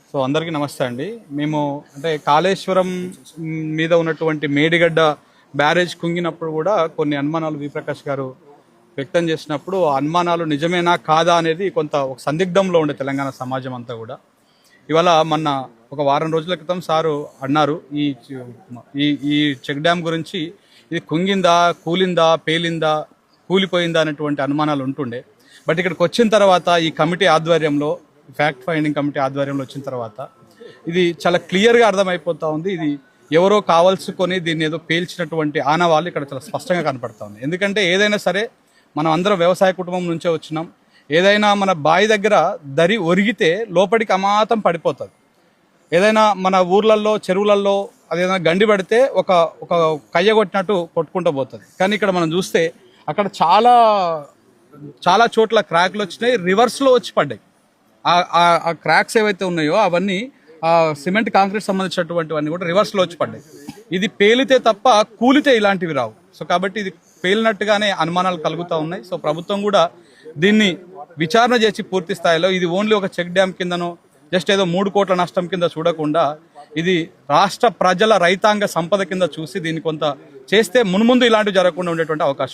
So అందరికీ నమస్తే అండి. మేము అంటే కాళేశ్వరం మీద ఉన్నటువంటి మేడిగడ్డ బ్యారేజ్ కుంగినప్పుడు కూడా కొన్ని అనుమానాలు విప్రకాష్ గారు వ్యక్తం చేసినప్పుడు ఆ అనుమానాలు నిజమేనా కాదా అనేది కొంత ఒక సందిగ్ధంలో ఉండే తెలంగాణ సమాజం అంతా కూడా. ఇవాళ మొన్న ఒక వారం రోజుల క్రితం సారు అన్నారు ఈ ఈ ఈ చెక్ డ్యామ్ గురించి, ఇది కుంగిందా, కూలిందా, పేలిందా, కూలిపోయిందా అనేటువంటి అనుమానాలు ఉంటుండే. బట్ ఇక్కడికి వచ్చిన తర్వాత ఈ కమిటీ ఆధ్వర్యంలో, ఫ్యాక్ట్ ఫైండింగ్ కమిటీ ఆధ్వర్యంలో వచ్చిన తర్వాత ఇది చాలా క్లియర్గా అర్థమైపోతూ ఉంది. ఇది ఎవరో కావాల్సుకొని దీన్ని ఏదో పేల్చినటువంటి ఆనవాళ్ళు ఇక్కడ చాలా స్పష్టంగా కనపడతా ఉంది. ఎందుకంటే ఏదైనా సరే మనం అందరం వ్యవసాయ కుటుంబం నుంచే వచ్చినాం. ఏదైనా మన బావి దగ్గర దరి ఒరిగితే లోపలికి అమాతం పడిపోతుంది. ఏదైనా మన ఊర్లలో చెరువులలో అదేదైనా గండి పడితే ఒక ఒక కయ్య కొట్టినట్టు కొట్టుకుంటూ పోతుంది. కానీ ఇక్కడ మనం చూస్తే అక్కడ చాలా చోట్ల క్రాక్లు వచ్చినాయి, రివర్స్లో వచ్చి పడ్డాయి. ఆ క్రాక్స్ ఏవైతే ఉన్నాయో అవన్నీ సిమెంట్ కాంక్రీట్ సంబంధించినటువంటివన్నీ కూడా రివర్స్లో వచ్చి పడ్డాయి. ఇది పేలితే తప్ప కూలితే ఇలాంటివి రావు. సో కాబట్టి ఇది పేలినట్టుగానే అనుమానాలు కలుగుతూ ఉన్నాయి. సో ప్రభుత్వం కూడా దీన్ని విచారణ చేసి పూర్తి స్థాయిలో ఇది ఓన్లీ ఒక చెక్ డ్యామ్ కిందనో జస్ట్ ఏదో 3 కోట్ల నష్టం కింద చూడకుండా ఇది రాష్ట్ర ప్రజల రైతాంగ సంపద కింద చూసి దీన్ని కొంత చేస్తే మున్ముందు ఇలాంటివి జరగకుండా ఉండేటువంటి అవకాశం.